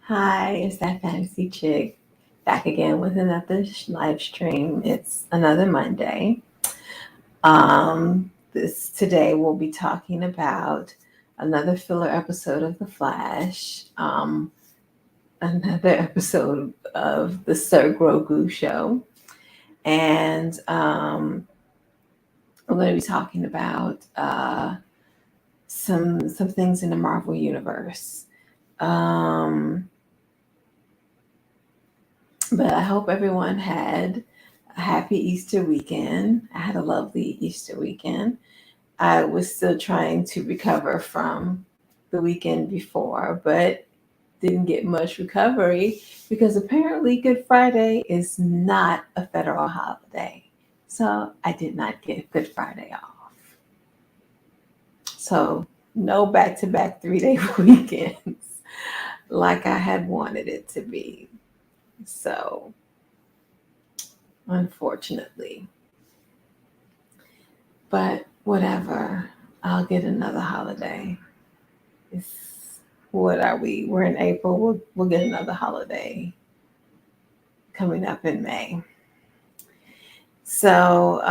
Hi, it's that fantasy chick back again with another live stream. It's another Monday. This today we'll be talking about another filler episode of The Flash, another episode of the Sir Grogu show, and we're going to be talking about some things in the Marvel universe. Um, But I hope everyone had a happy Easter weekend. I had a lovely Easter weekend. I was still trying to recover from the weekend before, but didn't get much recovery because apparently Good Friday is not a federal holiday. So I did not get Good Friday off. So no back to back 3 day weekends like I had wanted it to be. So unfortunately. But whatever, I'll get another holiday. It's what are we? We're in April. We'll get another holiday coming up in May. So,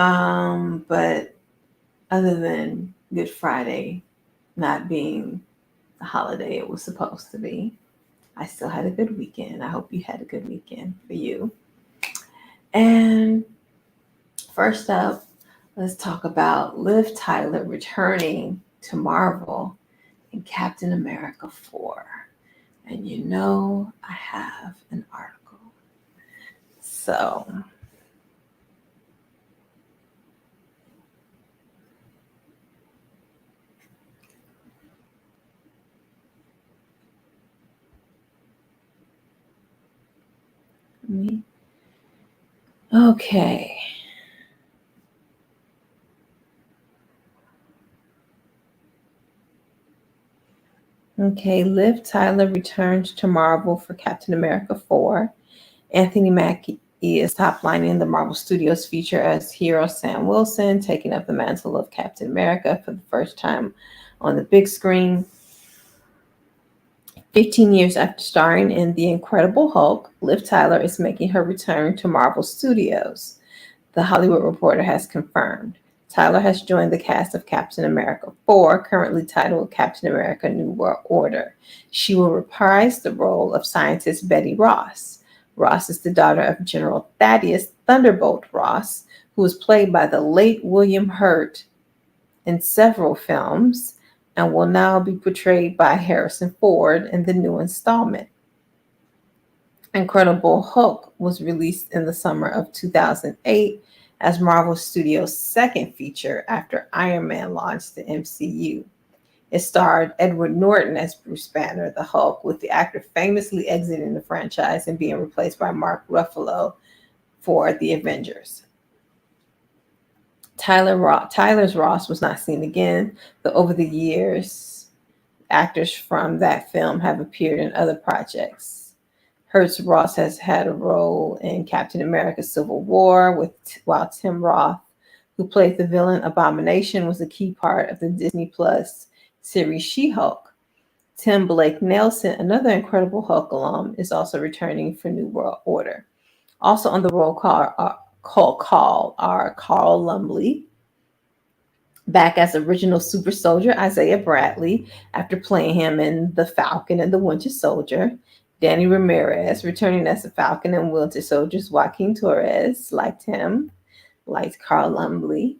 but other than Good Friday not being the holiday it was supposed to be, I still had a good weekend. I hope you had a good weekend for you. And first up, let's talk about Liv Tyler returning to Marvel in Captain America 4. And I have an article. So, me. Okay. Okay, Liv Tyler returns to Marvel for Captain America 4. Anthony Mackie is top lining the Marvel Studios feature as hero Sam Wilson, taking up the mantle of Captain America for the first time on the big screen. 15 years after starring in The Incredible Hulk, Liv Tyler is making her return to Marvel Studios, The Hollywood Reporter has confirmed. Tyler has joined the cast of Captain America 4, currently titled Captain America New World Order. She will reprise the role of scientist Betty Ross. Ross is the daughter of General Thaddeus Thunderbolt Ross, who was played by the late William Hurt in several films and will now be portrayed by Harrison Ford in the new installment. Incredible Hulk was released in the summer of 2008 as Marvel Studios' second feature after Iron Man launched the MCU. It starred Edward Norton as Bruce Banner, the Hulk, with the actor famously exiting the franchise and being replaced by Mark Ruffalo for The Avengers. Tyler's Ross was not seen again, though over the years, actors from that film have appeared in other projects. Hurts Ross has had a role in Captain America Civil War, while Tim Roth, who played the villain Abomination, was a key part of the Disney Plus series She-Hulk. Tim Blake Nelson, another Incredible Hulk alum, is also returning for New World Order. Also on the roll call are Carl Lumbly, back as original super soldier Isaiah Bradley after playing him in The Falcon and the Winter Soldier. Danny Ramirez returning as the Falcon and Winter Soldiers. Joaquin Torres liked him, liked Carl Lumbly.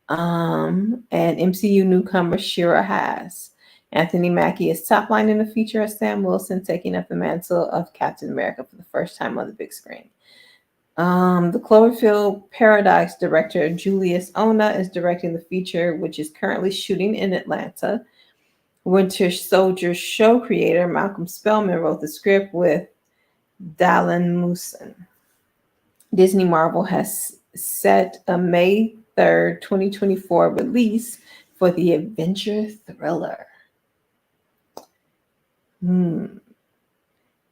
And MCU newcomer Shira Haas. Anthony Mackie is top line in the feature as Sam Wilson, taking up the mantle of Captain America for the first time on the big screen. The Cloverfield Paradox director Julius Ona is directing the feature, which is currently shooting in Atlanta. Winter Soldier show creator Malcolm Spellman wrote the script with Dallin Mooson. Disney Marvel has set a May 3rd, 2024 release for the adventure thriller.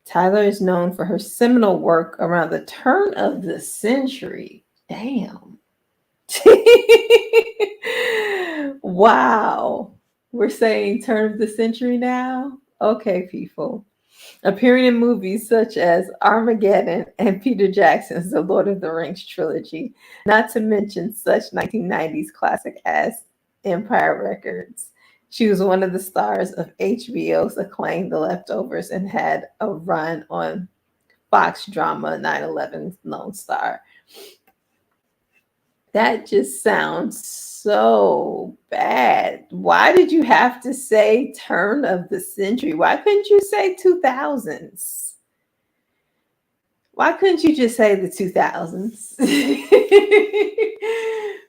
Tyler is known for her seminal work around the turn of the century. Damn. Wow. We're saying turn of the century now? Okay, people. appearing in movies such as Armageddon and Peter Jackson's The Lord of the Rings trilogy, not to mention such 1990s classic as Empire Records. She was one of the stars of HBO's acclaimed The Leftovers and had a run on Fox drama 9/11 Lone Star. That just sounds so bad. Why did you have to say turn of the century? Why couldn't you say 2000s? Why couldn't you just say the 2000s?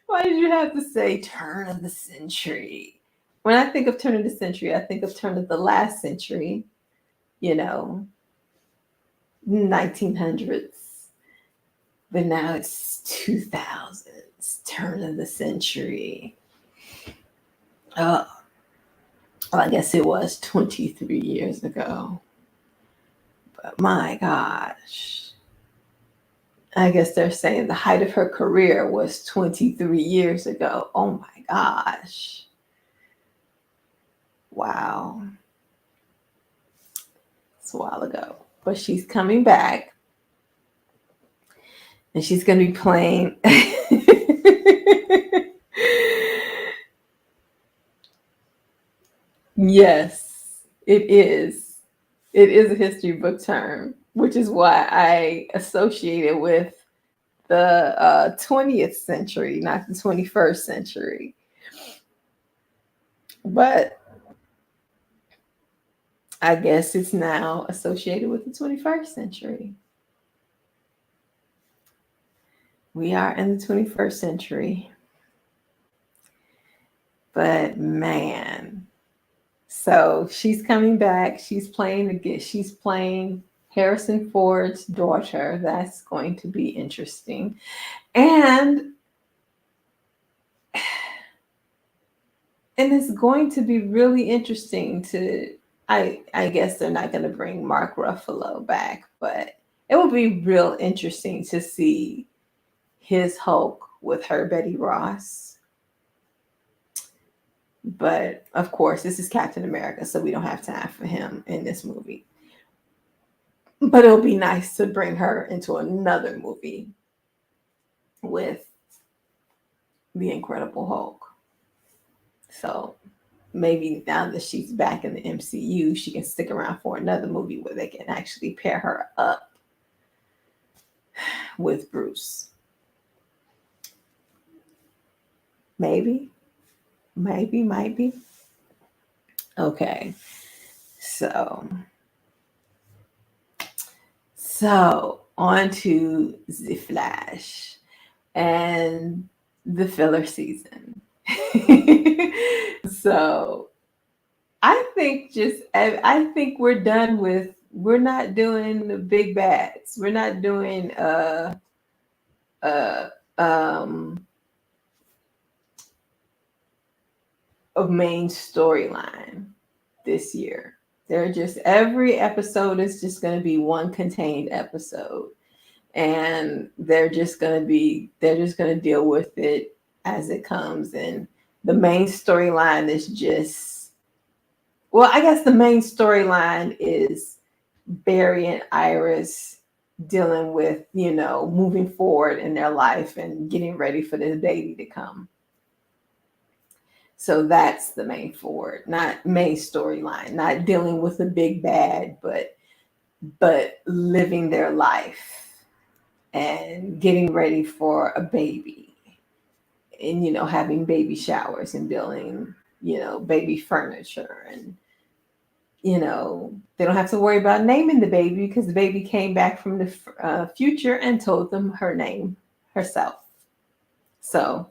Why did you have to say turn of the century? When I think of turn of the century, I think of turn of the last century, you know, 1900s. But now it's 2000s, turn of the century. Oh, well, I guess it was 23 years ago. But my gosh. I guess they're saying the height of her career was 23 years ago. Oh my gosh. Wow. It's a while ago. But she's coming back. And she's going to be playing. Yes, it is. It is a history book term, which is why I associate it with the 20th century, not the 21st century. But I guess it's now associated with the 21st century. We are in the 21st century. But man, so she's coming back. She's playing again. She's playing Harrison Ford's daughter. That's going to be interesting. And it's going to be really interesting to I guess they're not going to bring Mark Ruffalo back, but it will be real interesting to see his Hulk with her Betty Ross. But of course, this is Captain America, so we don't have time for him in this movie. But it'll be nice to bring her into another movie with the Incredible Hulk. So maybe now that she's back in the MCU, she can stick around for another movie where they can actually pair her up with Bruce. Maybe. Okay. So on to the Flash and the filler season. So I think we're done with, we're not doing the big bads. We're not doing a main storyline this year. They're just, every episode is just going to be one contained episode, and they're just going to deal with it as it comes. And the main storyline is just, well, I guess the main storyline is Barry and Iris dealing with, moving forward in their life and getting ready for this baby to come. So that's the main forward, not main storyline, not dealing with the big bad, but living their life and getting ready for a baby, and having baby showers and building baby furniture, and they don't have to worry about naming the baby because the baby came back from the future and told them her name herself. So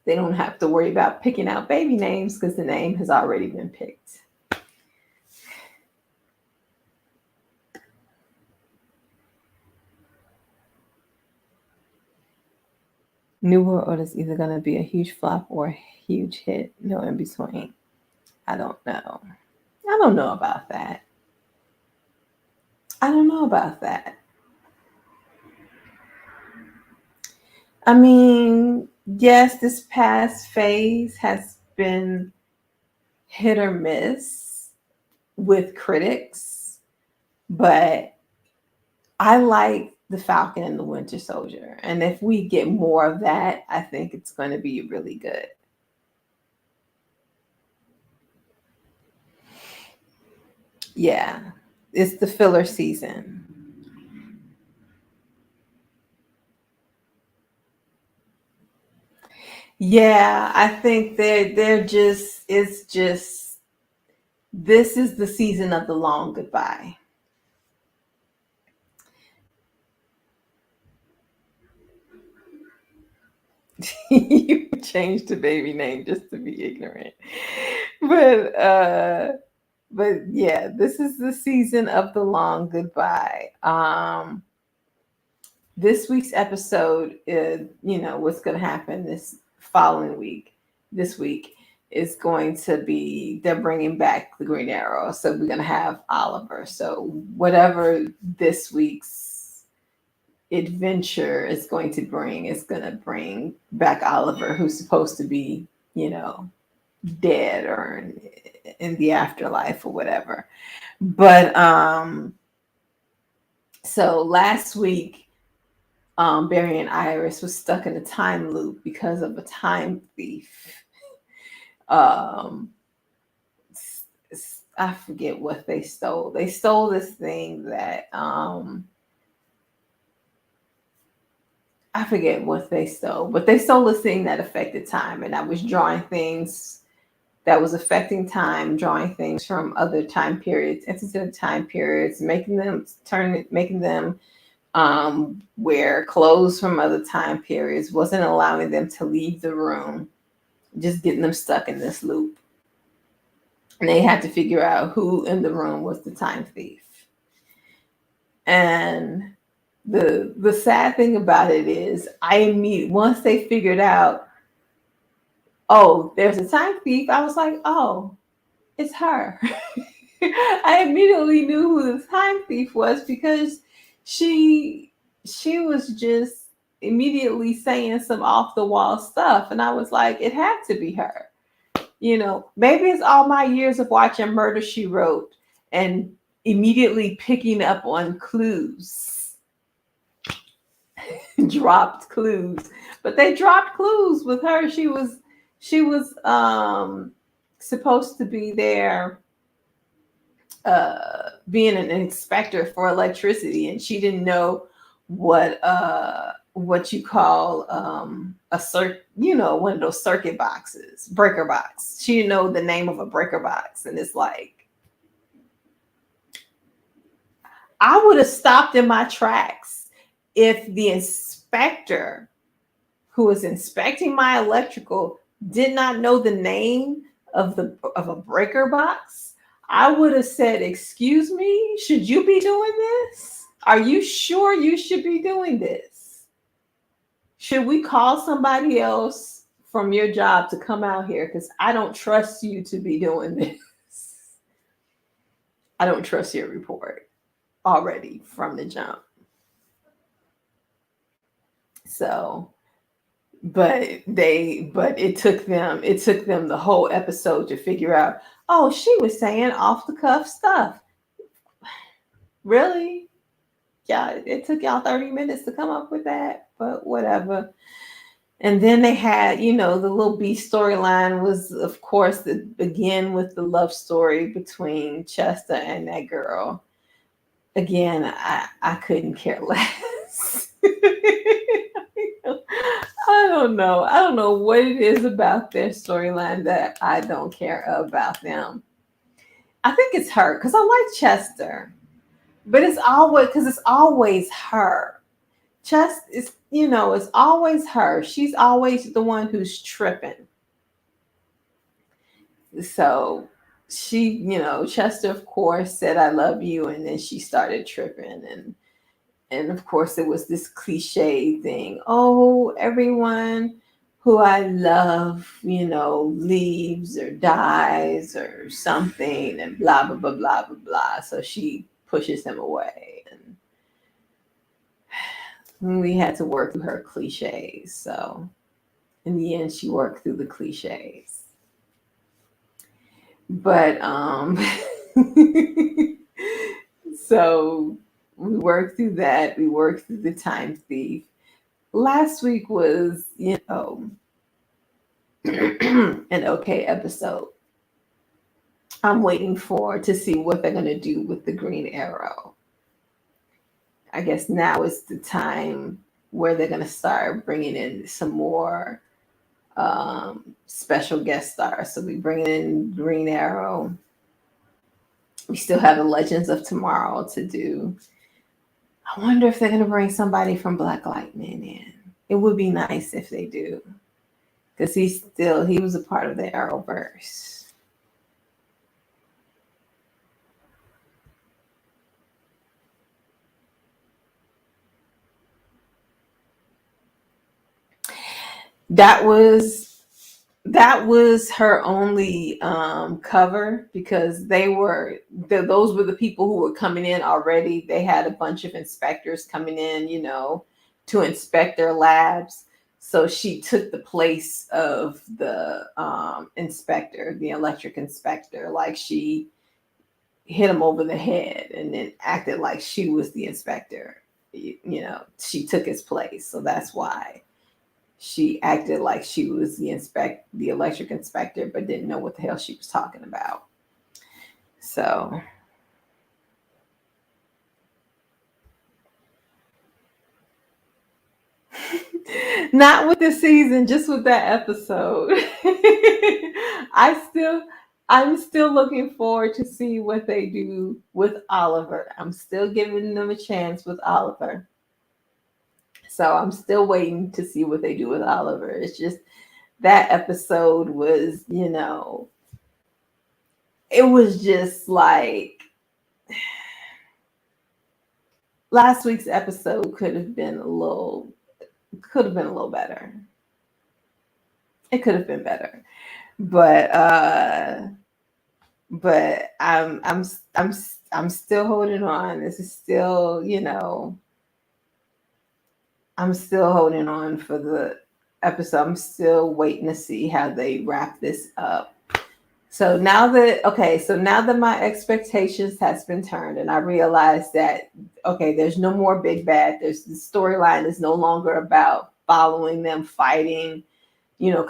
they don't have to worry about picking out baby names because the name has already been picked. New World Order is either going to be a huge flop or a huge hit. No in between. I don't know. I don't know about that. I mean, yes, this past phase has been hit or miss. with critics, but I like the Falcon and the Winter Soldier. And if we get more of that, I think it's going to be really good. Yeah, it's the filler season. Yeah, I think they're just it's just this is the season of the long goodbye. You changed the baby name just to be ignorant. But but yeah, this is the season of the long goodbye. This week's episode is, what's going to happen this following week, this week is going to be they're bringing back the Green Arrow. So we're going to have Oliver. So whatever this week's adventure is going to bring is going to bring back Oliver, who's supposed to be, dead or in the afterlife or whatever. But so last week, Barry and Iris was stuck in a time loop because of a time thief. Um, I forget what they stole. They stole this thing that I forget what they stole, but they stole this thing that affected time, and I was drawing things that was affecting time, drawing things from other time periods into the time periods, making them wear clothes from other time periods, wasn't allowing them to leave the room, just getting them stuck in this loop. And they had to figure out who in the room was the time thief. And the sad thing about it is once they figured out, oh, there's a time thief, I was like, oh, it's her. I immediately knew who the time thief was because she was just immediately saying some off the wall stuff, and I was like, it had to be her. Maybe it's all my years of watching Murder She Wrote and immediately picking up on clues, dropped clues. But they dropped clues with her. She was supposed to be there being an inspector for electricity, and she didn't know what you call one of those circuit boxes, breaker box. She didn't know the name of a breaker box, and it's like I would have stopped in my tracks if the inspector who was inspecting my electrical did not know the name of a breaker box. I would have said, "Excuse me, should you be doing this? Are you sure you should be doing this? Should we call somebody else from your job to come out here? Because I don't trust you to be doing this. I don't trust your report already from the jump." So, but it took them the whole episode to figure out, oh, she was saying off the cuff stuff. Really? Yeah, it took y'all 30 minutes to come up with that, but whatever. And then they had, the little B storyline was, of course, begin with the love story between Chester and that girl. Again, I couldn't care less. I don't know. I don't know what it is about their storyline that I don't care about them. I think it's her because I like Chester, but it's always her. Chester is, it's always her. She's always the one who's tripping. So Chester, of course, said I love you, and then she started tripping, and of course it was this cliche thing. Oh, everyone who I love, leaves or dies or something, and blah blah blah blah blah blah. So she pushes him away, and we had to work through her cliches. So in the end, she worked through the cliches. But So we worked through that. We worked through the time thief. Last week was, an okay episode. I'm waiting for to see what they're going to do with the Green Arrow. I guess now is the time where they're going to start bringing in some more special guest stars. So we bring in Green Arrow. We still have the Legends of Tomorrow to do. I wonder if they're going to bring somebody from Black Lightning in. It would be nice if they do, because he was a part of the Arrowverse. That was that was her only cover, because those were the people who were coming in already. They had a bunch of inspectors coming in, to inspect their labs. So she took the place of the inspector, the electric inspector. Like, she hit him over the head and then acted like she was the inspector. She took his place. So that's why she acted like she was the electric inspector, but didn't know what the hell she was talking about. So not with this season, just with that episode. I'm still looking forward to see what they do with Oliver. I'm still giving them a chance with Oliver. So I'm still waiting to see what they do with Oliver. It's just that episode was, it was just like last week's episode could have been a little better. It could have been better. But I'm still holding on. This is still, I'm still holding on for the episode. I'm still waiting to see how they wrap this up. So now that my expectations has been turned, and I realize that, okay, there's no more big bad. The storyline is no longer about following them fighting,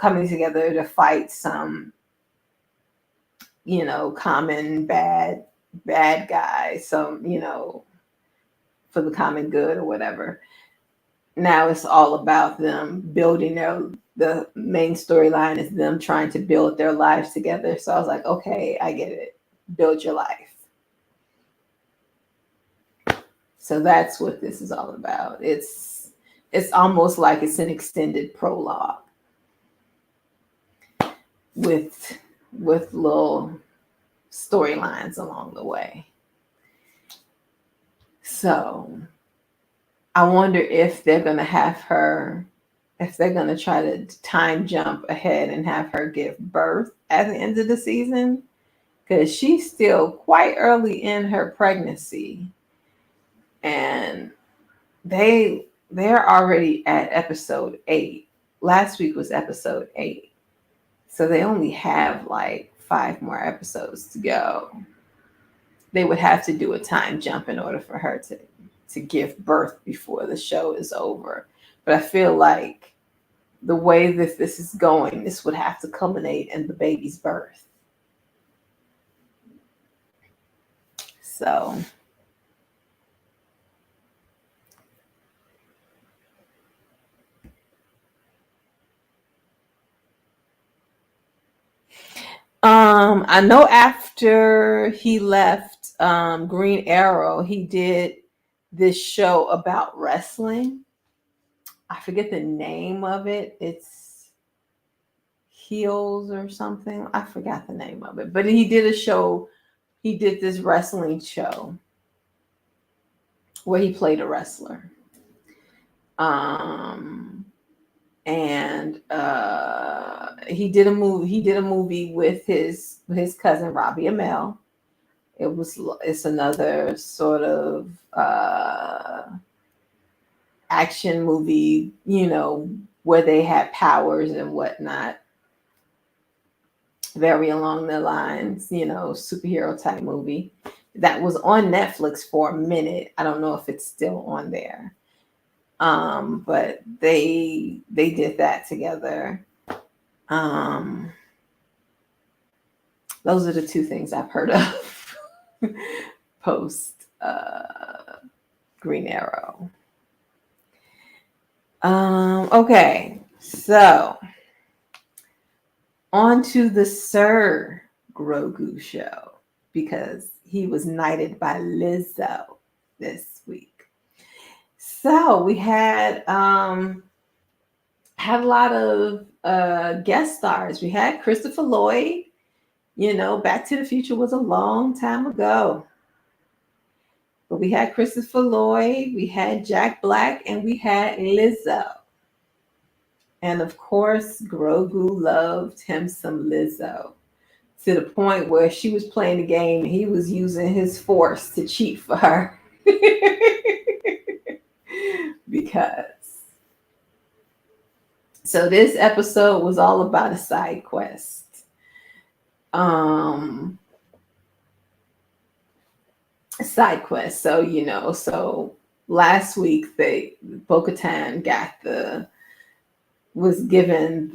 coming together to fight some, common bad guy, some, for the common good or whatever. Now it's all about them building the main storyline is them trying to build their lives together. So I was like, okay, I get it. Build your life. So that's what this is all about. It's almost like it's an extended prologue with little storylines along the way. So I wonder if they're going to try to time jump ahead and have her give birth at the end of the season, because she's still quite early in her pregnancy, and they're already at episode 8. Last week was episode 8, so they only have like 5 more episodes to go. They would have to do a time jump in order for her to give birth before the show is over. But I feel like the way that this is going, this would have to culminate in the baby's birth. So I know after he left Green Arrow, he did this show about wrestling. I forget the name of it. It's Heels or something. I forgot the name of it. But he did a show. He did this wrestling show where he played a wrestler. And he did a movie with his cousin Robbie Amell. It's another sort of action movie, where they had powers and whatnot. very along the lines, superhero type movie that was on Netflix for a minute. I don't know if it's still on there. But they did that together. Um, those are the two things I've heard of post Green Arrow. Okay, so on to the Sir Grogu show, because he was knighted by Lizzo this week. So we had a lot of guest stars. We had Christopher Lloyd. Back to the Future was a long time ago. But we had Christopher Lloyd, we had Jack Black, and we had Lizzo. And of course, Grogu loved him some Lizzo, to the point where she was playing the game and he was using his force to cheat for her. Because. So this episode was all about a side quest. Side quest. So last week Bo-Katan was given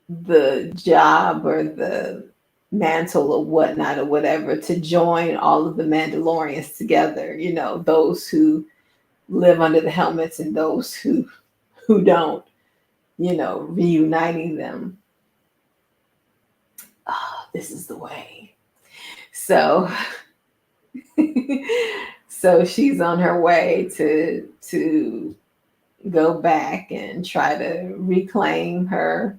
the job or the mantle or whatnot or whatever to join all of the Mandalorians together. Those who live under the helmets and those who don't. Reuniting them. Oh, this is the way. So she's on her way to go back and try to reclaim her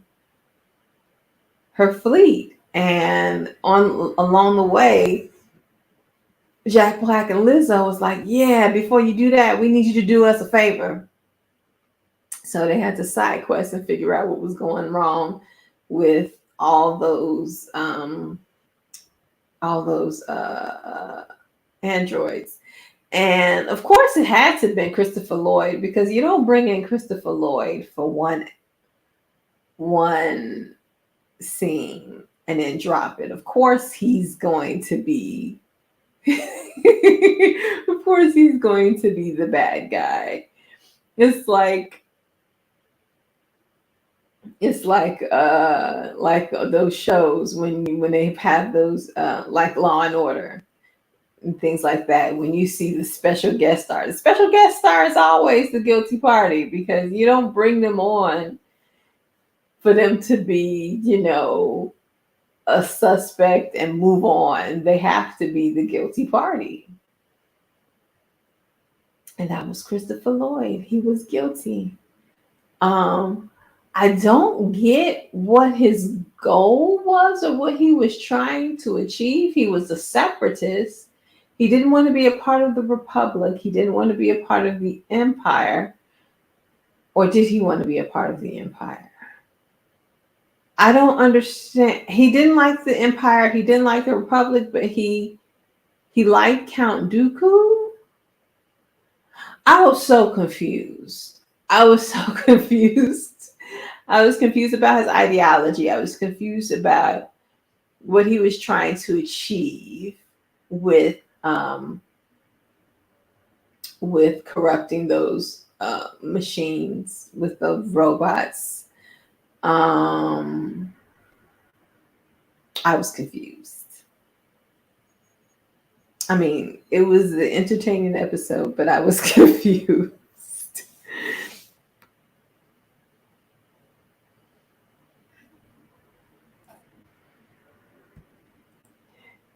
fleet. And along the way, Jack Black and Lizzo was like, yeah, before you do that, we need you to do us a favor. So they had to side quest and figure out what was going wrong with all those androids. And of course it had to have been Christopher Lloyd, because you don't bring in Christopher Lloyd for one scene and then drop it. Of course he's going to be of course he's going to be the bad guy. It's like those shows when they have those like Law and Order and things like that. When you see the special guest star is always the guilty party, because you don't bring them on for them to be, a suspect and move on. They have to be the guilty party. And that was Christopher Lloyd. He was guilty. I don't get what his goal was or what he was trying to achieve. He was a separatist. He didn't want to be a part of the Republic. He didn't want to be a part of the Empire. Or did he want to be a part of the Empire? I don't understand. He didn't like the Empire. He didn't like the Republic, but he liked Count Dooku. I was so confused. I was confused about his ideology. I was confused about what he was trying to achieve with corrupting those machines, with the robots. I was confused. I mean, it was an entertaining episode, but I was confused.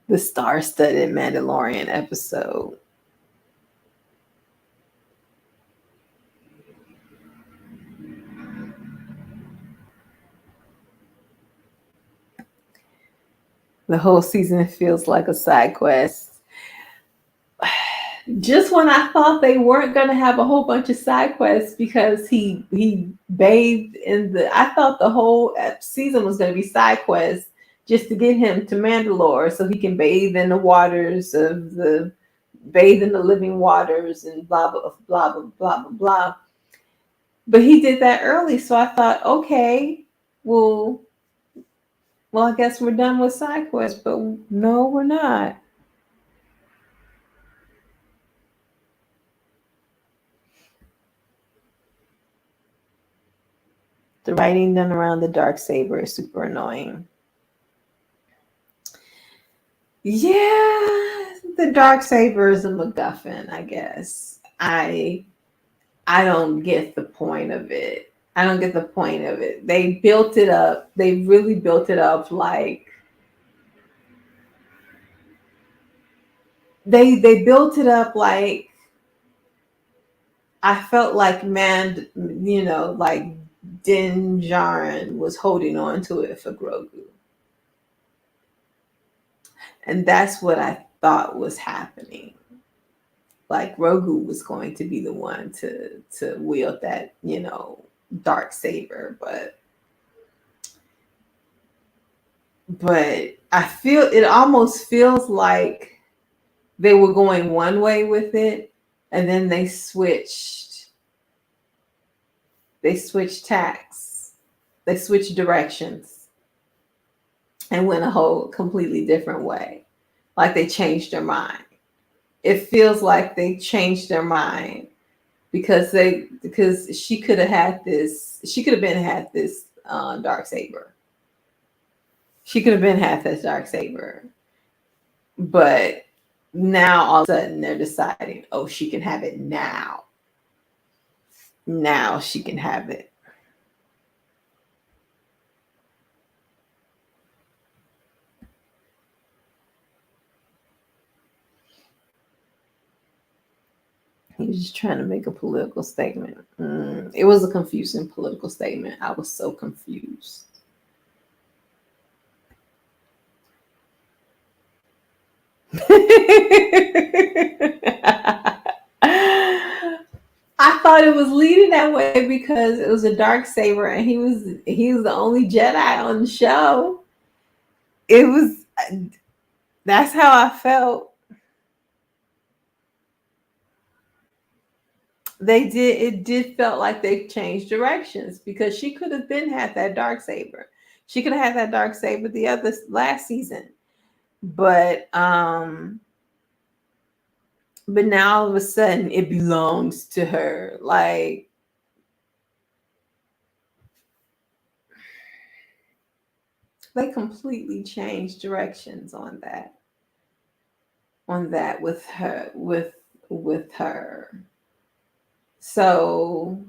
The star-studded Mandalorian episode. The whole season feels like a side quest. Just when I thought they weren't going to have a whole bunch of side quests, because he bathed in I thought the whole season was going to be side quests just to get him to Mandalore so he can bathe in the living waters and blah, blah, blah, blah, blah, blah, blah. But he did that early. So I thought, okay, Well, I guess we're done with side quests, but no, we're not. The writing done around the dark saber is super annoying. Yeah, the dark saber is a MacGuffin, I guess. I don't get the point of it. I don't get the point of it. They built it up. They really built it up like they built it up like I felt like like Din Djarin was holding on to it for Grogu. And that's what I thought was happening. Like Grogu was going to be the one to wield that, dark saber, but I feel it almost feels like they were going one way with it and then they switched tacks. They switched directions and went a whole completely different way. Like they changed their mind. It feels like they changed their mind because she could have had this. She could have been had this dark saber. She could have been had this dark saber, but now all of a sudden they're deciding, oh, she can have it now. Now she can have it. He was just trying to make a political statement. It was a confusing political statement. I was so confused. I thought it was leading that way because it was a dark saber and he was the only Jedi on the show. It was That's how I felt. It did felt like they changed directions because she could have been had that dark saber. She could have had that dark saber the other last season. But now all of a sudden it belongs to her. Like they completely changed directions on that with her. So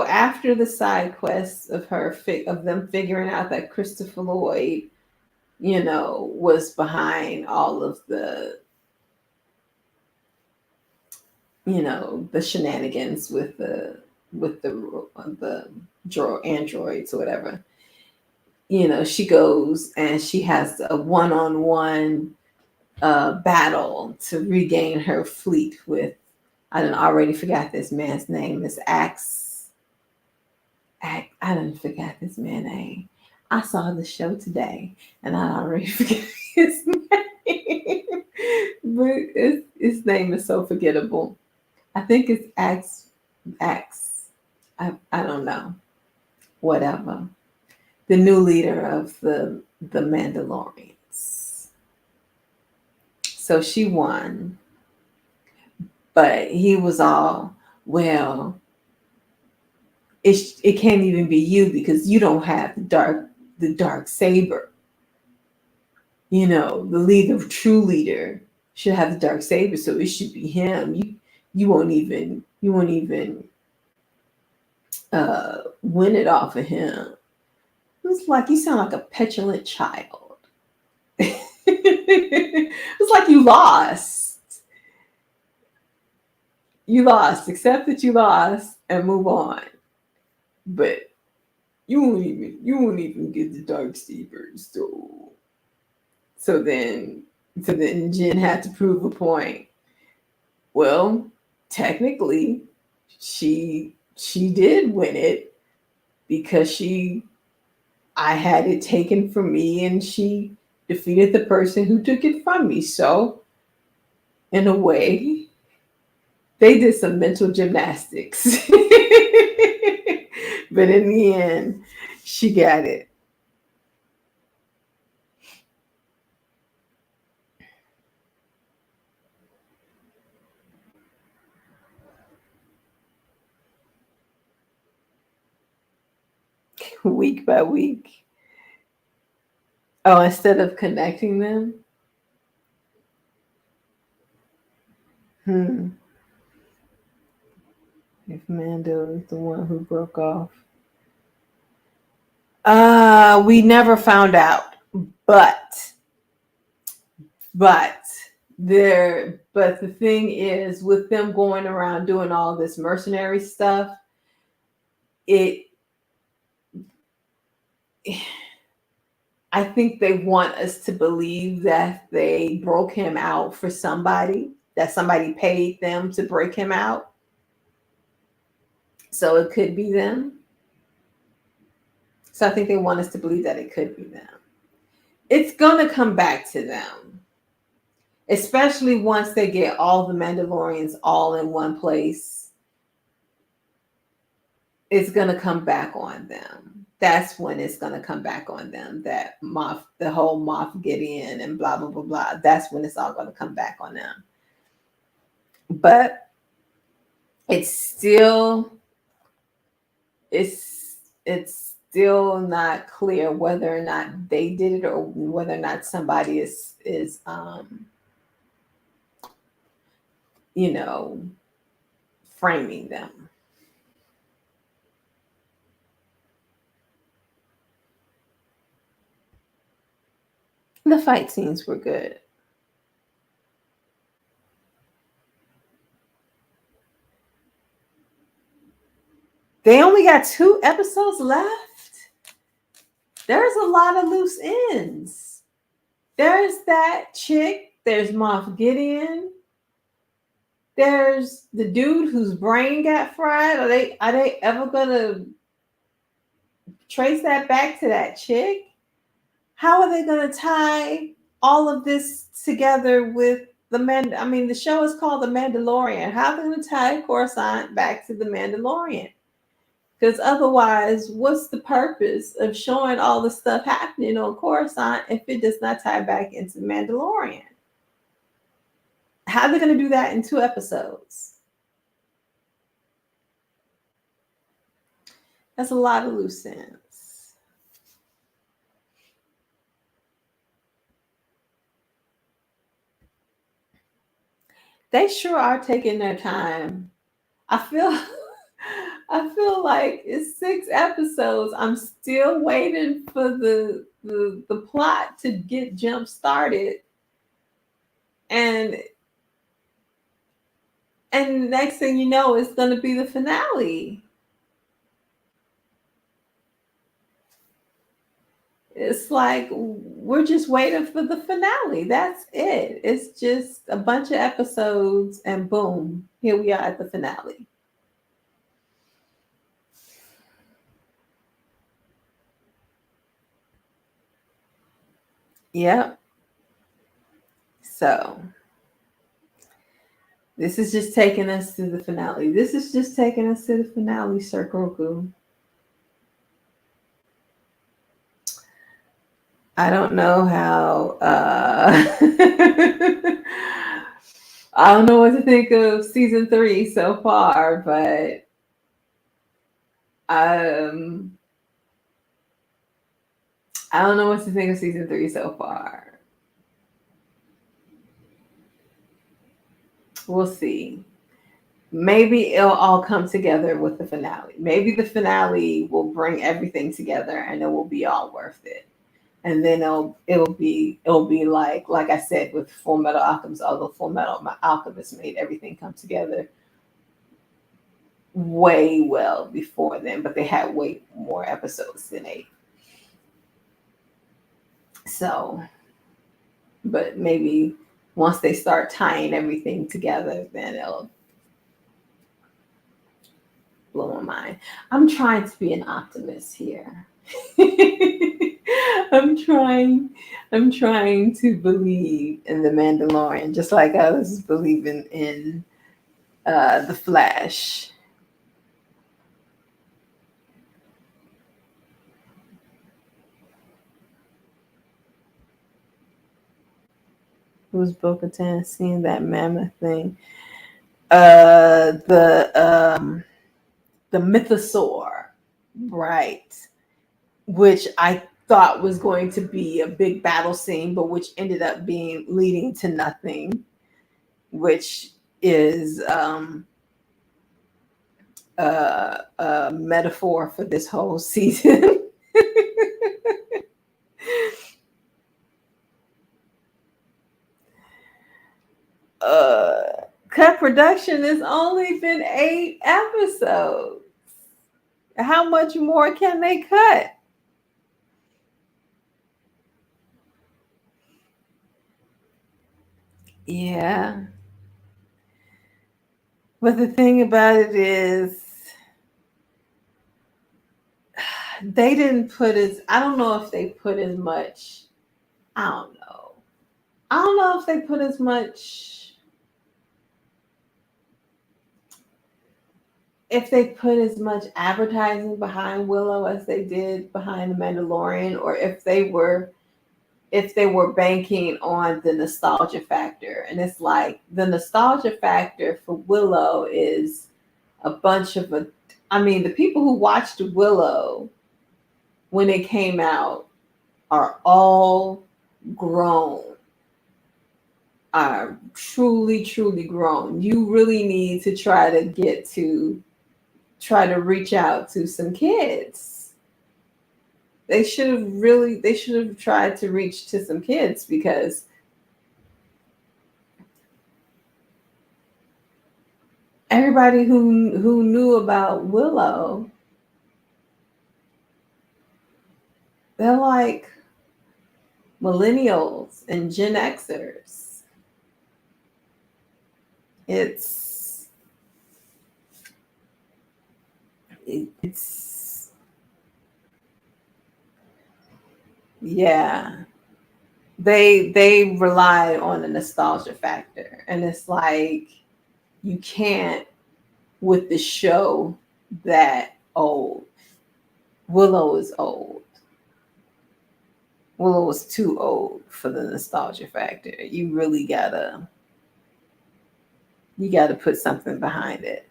after the side quests of them figuring out that Christopher Lloyd, was behind all of the shenanigans with the androids or whatever. She goes and she has a one-on-one battle to regain her fleet with. I done already forgot this man's name. It's Axe. I done forgot this man's name. I saw the show today and I already forgot his name. But his name is so forgettable. I think it's Axe. Axe. I don't know. Whatever. The new leader of the Mandalorians. So she won. But he was all, well, it can't even be you because you don't have the dark saber. The true leader should have the dark saber, so it should be him. You won't even win it off of him. It's like you sound like a petulant child. It's like you lost. You lost. Accept that you lost and move on. But you won't even get the dark sabers. So then Jen had to prove a point. Well, technically, she did win it because I had it taken from me and she defeated the person who took it from me. So in a way, they did some mental gymnastics. But in the end, She got it. Week by week. Oh, instead of connecting them? Hmm. If Mando is the one who broke off. We never found out. But but but the thing is, with them going around doing all this mercenary stuff, it I think they want us to believe that they broke him out for somebody, that somebody paid them to break him out. So it could be them. So I think they want us to believe that it could be them. It's going to come back to them, especially once they get all the Mandalorians all in one place. It's going to come back on them. That's when it's going to come back on them. That the whole Moff Gideon and blah, blah, blah, blah. That's when it's all going to come back on them. But it's still it's still not clear whether or not they did it or whether or not somebody is framing them. The fight scenes were good. They only got 2 episodes left. There's a lot of loose ends. There's that chick. There's Moff Gideon. There's the dude whose brain got fried. Are they ever gonna trace that back to that chick? How are they gonna tie all of this together with the show is called The Mandalorian. How are they gonna tie Coruscant back to The Mandalorian? Because otherwise, what's the purpose of showing all the stuff happening on Coruscant if it does not tie back into The Mandalorian? How are they going to do that in 2 episodes? That's a lot of loose ends. They sure are taking their time. I feel like it's 6 episodes. I'm still waiting for the plot to get jump started. And next thing you know, it's going to be the finale. It's like we're just waiting for the finale. That's it. It's just a bunch of episodes and boom, here we are at the finale. Yep. So this is just taking us to the finale. This is just taking us to the finale, Sir Grogu. I don't know how. I don't know what to think of season 3 so far, but I don't know what to think of season 3 so far. We'll see. Maybe it'll all come together with the finale. Maybe the finale will bring everything together and it will be all worth it. And then it'll be like I said with Full Metal Alchemist, although Full Metal Alchemist made everything come together way well before then, but they had way more episodes than 8. So, but maybe once they start tying everything together, then it'll blow my mind. I'm trying to be an optimist here. I'm trying to believe in the Mandalorian, just like I was believing in the Flash. Who's Bo-Katan seeing that mammoth thing? The mythosaur, right? Which I thought was going to be a big battle scene, but which ended up being leading to nothing, which is a metaphor for this whole season. Cut production has only been 8 episodes. How much more can they cut? Yeah. But the thing about it is, they didn't put as, I don't know if they put as much, I don't know. I don't know if they put as much, if they put as much advertising behind Willow as they did behind The Mandalorian, or if they were banking on the nostalgia factor. And it's like the nostalgia factor for Willow is a bunch of the people who watched Willow when it came out are all grown, are truly, truly grown. You really need to try to reach out to some kids. They should have tried to reach to some kids, because everybody who knew about Willow, they're like millennials and Gen Xers. It's it's yeah. They rely on the nostalgia factor, and it's like you can't with the show that old. Willow is old. Willow is too old for the nostalgia factor. You gotta put something behind it.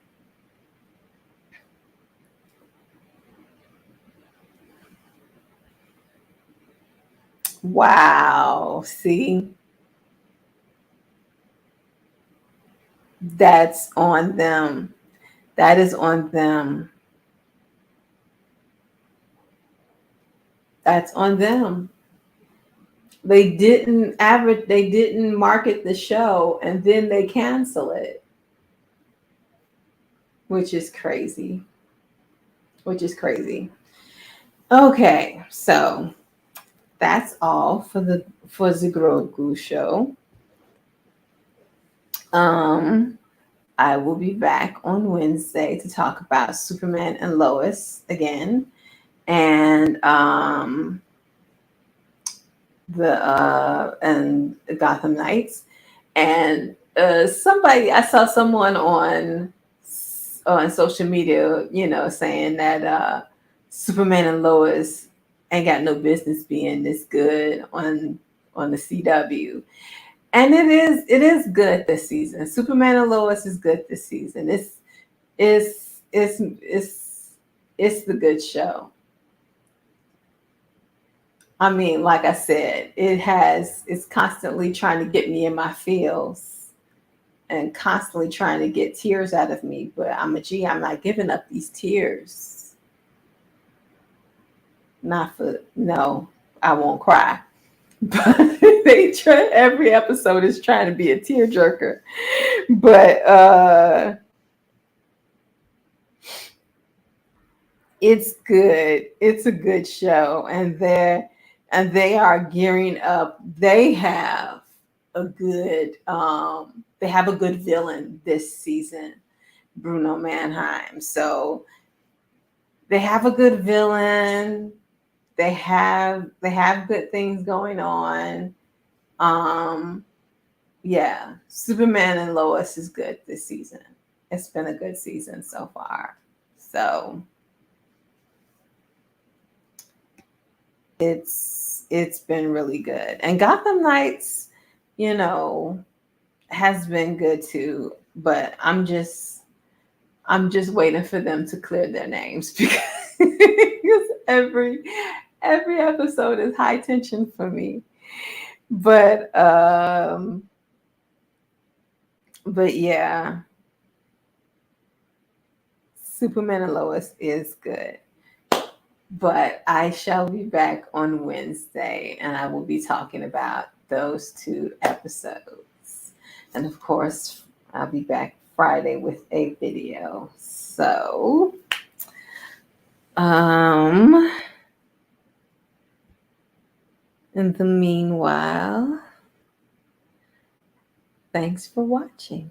Wow. See, that's on them. That is on them. That's on them. They didn't market the show, and then they cancel it, which is crazy. Which is crazy. Okay, so that's all for the Grogu show. Um I will be back on Wednesday to talk about Superman and Lois again, and the Gotham Knights. And somebody, I saw someone on social media, saying that Superman and Lois ain't got no business being this good on the CW. And it is good this season. Superman and Lois is good this season. It's the good show. I mean, like I said, it's constantly trying to get me in my feels and constantly trying to get tears out of me. But I'm not giving up these tears. Not for, no, I won't cry. But every episode is trying to be a tearjerker. But it's good. It's a good show, and they are gearing up. They have a good villain this season, Bruno Mannheim. So they have a good villain. They have good things going on. Yeah, Superman and Lois is good this season. It's been a good season so far. So it's been really good. And Gotham Knights, you know, has been good too. But I'm just waiting for them to clear their names because every episode is high tension for me. But but yeah, Superman and Lois is good. But I shall be back on Wednesday and I will be talking about those two episodes. And of course, I'll be back Friday with a video. So, um, in the meanwhile, thanks for watching.